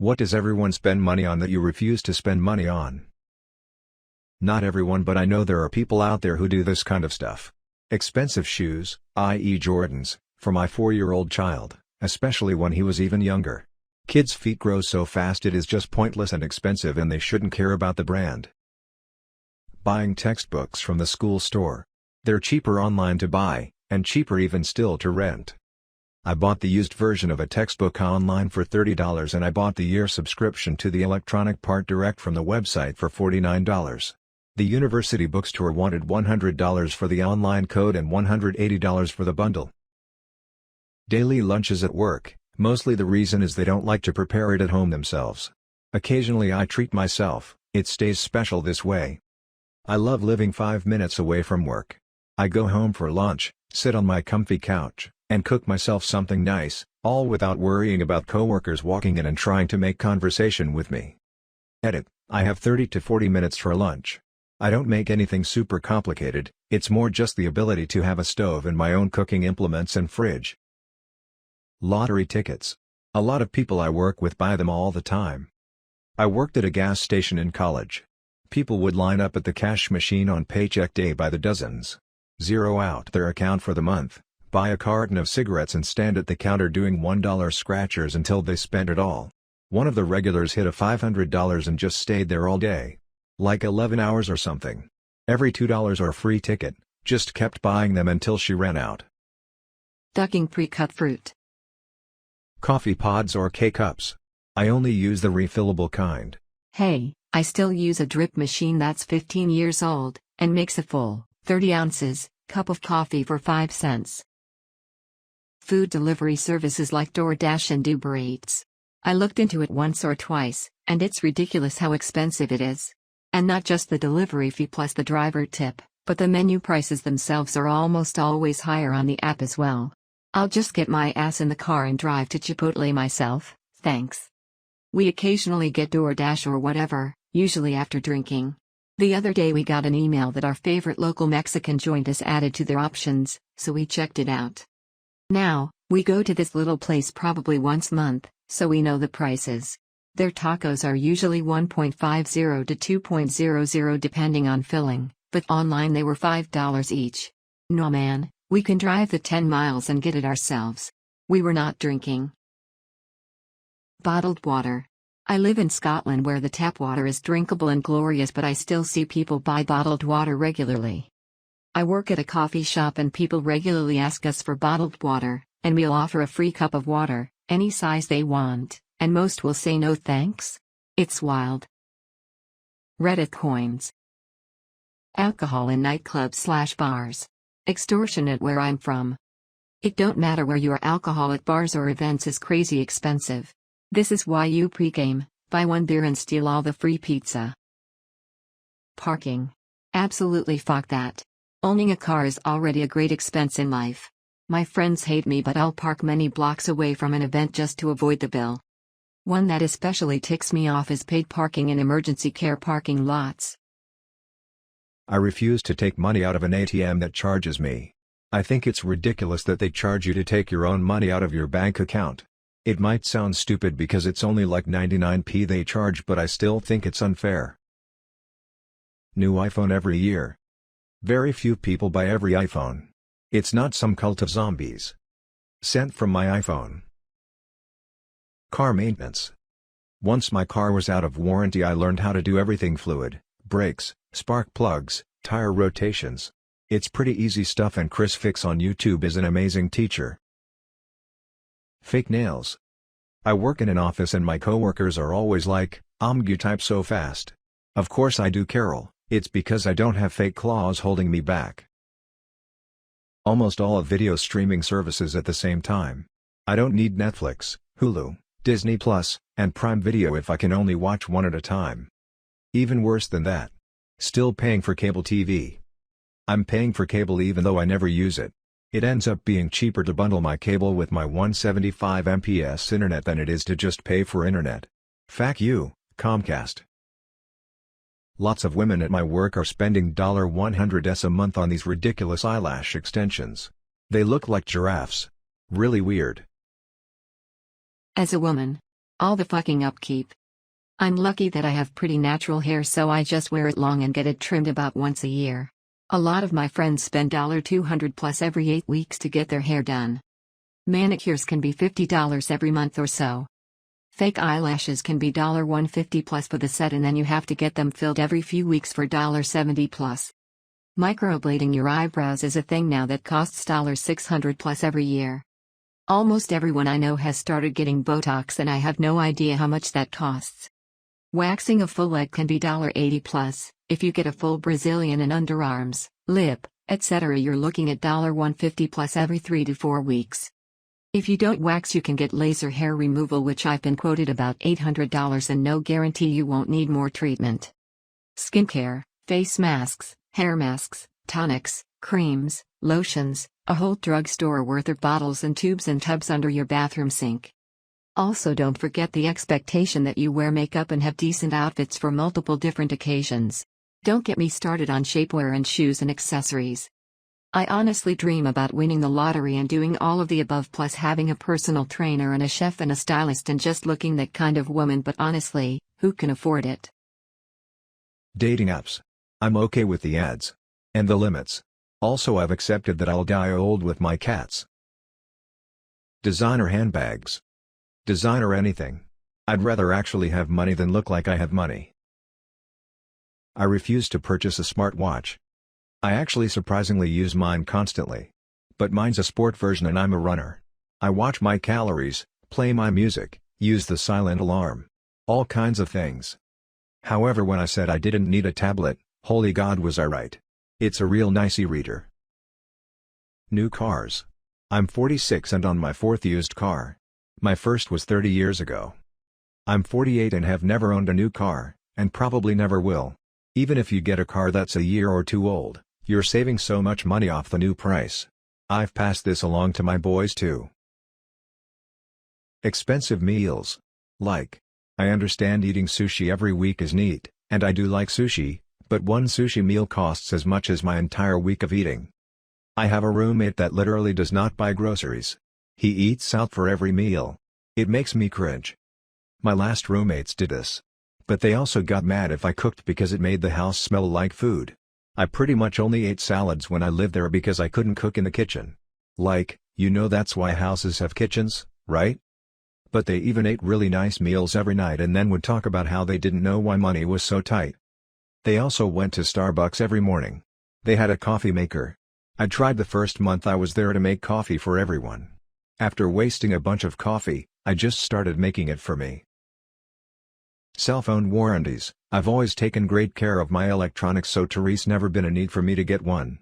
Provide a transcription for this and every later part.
What does everyone spend money on that you refuse to spend money on? Not everyone, but I know there are people out there who do this kind of stuff. Expensive shoes, i.e. Jordans, for my 4-year-old child, especially when he was even younger. Kids' feet grow so fast it is just pointless and expensive, and they shouldn't care about the brand. Buying textbooks from the school store. They're cheaper online to buy, and cheaper even still to rent. I bought the used version of a textbook online for $30, and I bought the year subscription to the electronic part direct from the website for $49. The university bookstore wanted $100 for the online code and $180 for the bundle. Daily lunches at work. Mostly the reason is they don't like to prepare it at home themselves. Occasionally I treat myself, it stays special this way. I love living 5 minutes away from work. I go home for lunch, sit on my comfy couch, and cook myself something nice, all without worrying about coworkers walking in and trying to make conversation with me. Edit: I have 30 to 40 minutes for lunch. I don't make anything super complicated, it's more just the ability to have a stove and my own cooking implements and fridge. Lottery tickets. A lot of people I work with buy them all the time. I worked at a gas station in college. People would line up at the cash machine on paycheck day by the dozens. Zero out their account for the month, buy a carton of cigarettes and stand at the counter doing $1 scratchers until they spent it all. One of the regulars hit a $500 and just stayed there all day. Like 11 hours or something. Every $2 or free ticket, just kept buying them until she ran out. Ducking pre-cut fruit. Coffee pods or K-cups. I only use the refillable kind. Hey, I still use a drip machine that's 15 years old, and makes a full, 30 ounces, cup of coffee for 5 cents. Food delivery services like DoorDash and Uber Eats. I looked into it once or twice, and it's ridiculous how expensive it is. And not just the delivery fee plus the driver tip, but the menu prices themselves are almost always higher on the app as well. I'll just get my ass in the car and drive to Chipotle myself, thanks. We occasionally get DoorDash or whatever, usually after drinking. The other day we got an email that our favorite local Mexican joint is added to their options, so we checked it out. Now, we go to this little place probably once a month, so we know the prices. Their tacos are usually $1.50 to $2.00 depending on filling, but online they were $5 each. No man, we can drive the 10 miles and get it ourselves. We were not drinking. Bottled water. I live in Scotland where the tap water is drinkable and glorious, but I still see people buy bottled water regularly. I work at a coffee shop and people regularly ask us for bottled water, and we'll offer a free cup of water, any size they want. And most will say no thanks? It's wild. Reddit coins. Alcohol in nightclubs/bars. Extortionate where I'm from. It don't matter where you are, alcohol at bars or events is crazy expensive. This is why you pregame, buy one beer and steal all the free pizza. Parking. Absolutely fuck that. Owning a car is already a great expense in life. My friends hate me, but I'll park many blocks away from an event just to avoid the bill. One that especially ticks me off is paid parking in emergency care parking lots. I refuse to take money out of an ATM that charges me. I think it's ridiculous that they charge you to take your own money out of your bank account. It might sound stupid because it's only like 99p they charge, but I still think it's unfair. New iPhone every year. Very few people buy every iPhone. It's not some cult of zombies. Sent from my iPhone. Car maintenance. Once my car was out of warranty, I learned how to do everything: fluid, brakes, spark plugs, tire rotations. It's pretty easy stuff, and Chris Fix on YouTube is an amazing teacher. Fake nails. I work in an office and my coworkers are always like, you type so fast." Of course I do, Carol, it's because I don't have fake claws holding me back. Almost all of video streaming services at the same time. I don't need Netflix, Hulu, Disney Plus, and Prime Video if I can only watch one at a time. Even worse than that. Still paying for cable TV. I'm paying for cable even though I never use it. It ends up being cheaper to bundle my cable with my 175 Mbps internet than it is to just pay for internet. Fuck you, Comcast. Lots of women at my work are spending $100s a month on these ridiculous eyelash extensions. They look like giraffes. Really weird. As a woman, All the fucking upkeep. I'm lucky that I have pretty natural hair, so I just wear it long and get it trimmed about once a year. A lot of my friends spend $200 plus every 8 weeks to get their hair done. Manicures can be $50 every month or so. Fake eyelashes can be $150 plus for the set, and then you have to get them filled every few weeks for $70 plus. Microblading your eyebrows is a thing now that costs $600 plus every year. Almost everyone I know has started getting Botox, and I have no idea how much that costs. Waxing a full leg can be $80 plus. If you get a full Brazilian and underarms, lip, etc., you're looking at $150 plus every 3 to 4 weeks. If you don't wax, you can get laser hair removal, which I've been quoted about $800, and no guarantee you won't need more treatment. Skincare, face masks, hair masks, tonics, creams, lotions, a whole drugstore worth of bottles and tubes and tubs under your bathroom sink. Also, don't forget the expectation that you wear makeup and have decent outfits for multiple different occasions. Don't get me started on shapewear and shoes and accessories. I honestly dream about winning the lottery and doing all of the above, plus having a personal trainer and a chef and a stylist and just looking that kind of woman, but honestly, who can afford it? Dating apps. I'm okay with the ads. And the limits. Also, I've accepted that I'll die old with my cats. Designer handbags. Designer anything. I'd rather actually have money than look like I have money. I refuse to purchase a smartwatch. I actually surprisingly use mine constantly. But mine's a sport version and I'm a runner. I watch my calories, play my music, use the silent alarm. All kinds of things. However, when I said I didn't need a tablet, holy God, was I right. It's a real nice e-reader. New cars. I'm 46 and on my 4th used car. My first was 30 years ago. I'm 48 and have never owned a new car, and probably never will. Even if you get a car that's a year or two old, you're saving so much money off the new price. I've passed this along to my boys too. Expensive meals. Like. I understand eating sushi every week is neat, and I do like sushi, but one sushi meal costs as much as my entire week of eating. I have a roommate that literally does not buy groceries. He eats out for every meal. It makes me cringe. My last roommates did this. But they also got mad if I cooked because it made the house smell like food. I pretty much only ate salads when I lived there because I couldn't cook in the kitchen. Like, that's why houses have kitchens, right? But they even ate really nice meals every night and then would talk about how they didn't know why money was so tight. They also went to Starbucks every morning. They had a coffee maker. I tried the first month I was there to make coffee for everyone. After wasting a bunch of coffee, I just started making it for me. Cell phone warranties. I've always taken great care of my electronics, so Therese never been a need for me to get one.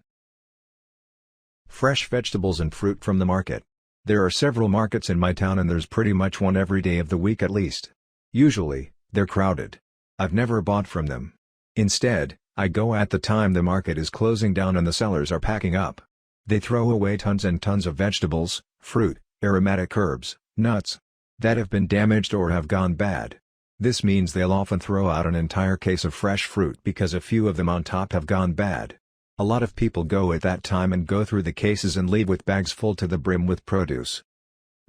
Fresh vegetables and fruit from the market. There are several markets in my town and there's pretty much one every day of the week at least. Usually, they're crowded. I've never bought from them. Instead, I go at the time the market is closing down and the sellers are packing up. They throw away tons and tons of vegetables, fruit, aromatic herbs, nuts that have been damaged or have gone bad. This means they'll often throw out an entire case of fresh fruit because a few of them on top have gone bad. A lot of people go at that time and go through the cases and leave with bags full to the brim with produce.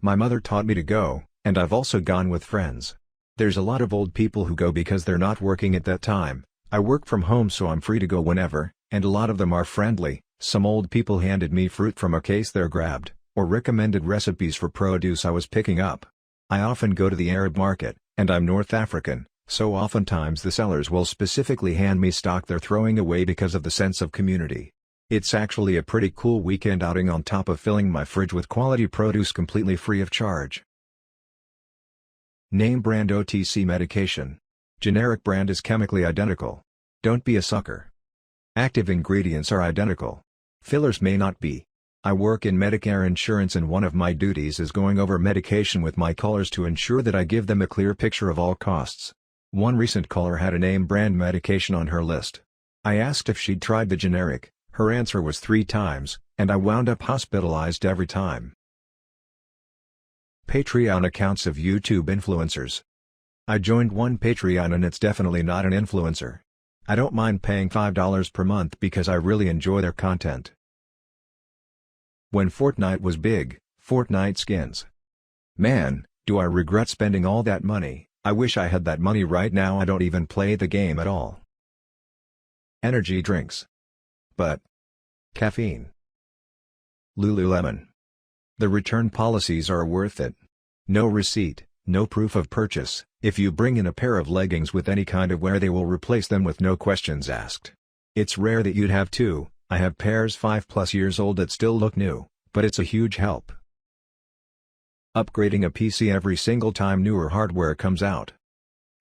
My mother taught me to go, and I've also gone with friends. There's a lot of old people who go because they're not working at that time. I work from home, so I'm free to go whenever, and a lot of them are friendly. Some old people handed me fruit from a case they're grabbed, or recommended recipes for produce I was picking up. I often go to the Arab market, and I'm North African, so oftentimes the sellers will specifically hand me stock they're throwing away because of the sense of community. It's actually a pretty cool weekend outing on top of filling my fridge with quality produce completely free of charge. Name brand OTC medication. Generic brand is chemically identical. Don't be a sucker. Active ingredients are identical. Fillers may not be. I work in Medicare insurance and one of my duties is going over medication with my callers to ensure that I give them a clear picture of all costs. One recent caller had a name brand medication on her list. I asked if she'd tried the generic, her answer was 3 times, and I wound up hospitalized every time. Patreon accounts of YouTube influencers. I joined one Patreon and it's definitely not an influencer. I don't mind paying $5 per month because I really enjoy their content. When Fortnite was big, Fortnite skins. Man, Do I regret spending all that money? I wish I had that money right now. I don't even play the game at all. Energy drinks. But caffeine. Lululemon. The return policies are worth it. No receipt, no proof of purchase. If you bring in a pair of leggings with any kind of wear, they will replace them with no questions asked. It's rare that you'd have two. I have pairs 5+ years old that still look new, but it's a huge help. Upgrading a PC every single time newer hardware comes out.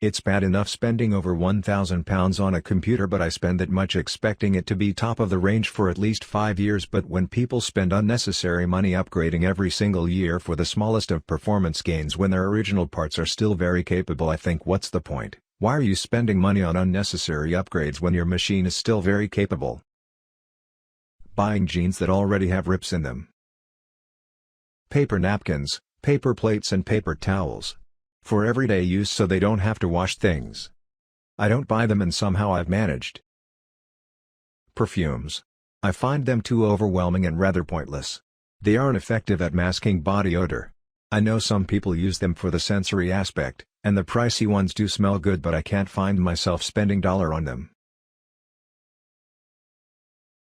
It's bad enough spending over £1,000 on a computer, but I spend that much expecting it to be top of the range for at least 5 years. But when people spend unnecessary money upgrading every single year for the smallest of performance gains when their original parts are still very capable, I think, what's the point? Why are you spending money on unnecessary upgrades when your machine is still very capable? Buying jeans that already have rips in them. Paper napkins, paper plates and paper towels. For everyday use, so they don't have to wash things. I don't buy them and somehow I've managed. Perfumes. I find them too overwhelming and rather pointless. They aren't effective at masking body odor. I know some people use them for the sensory aspect, and the pricey ones do smell good, but I can't find myself spending $1 on them.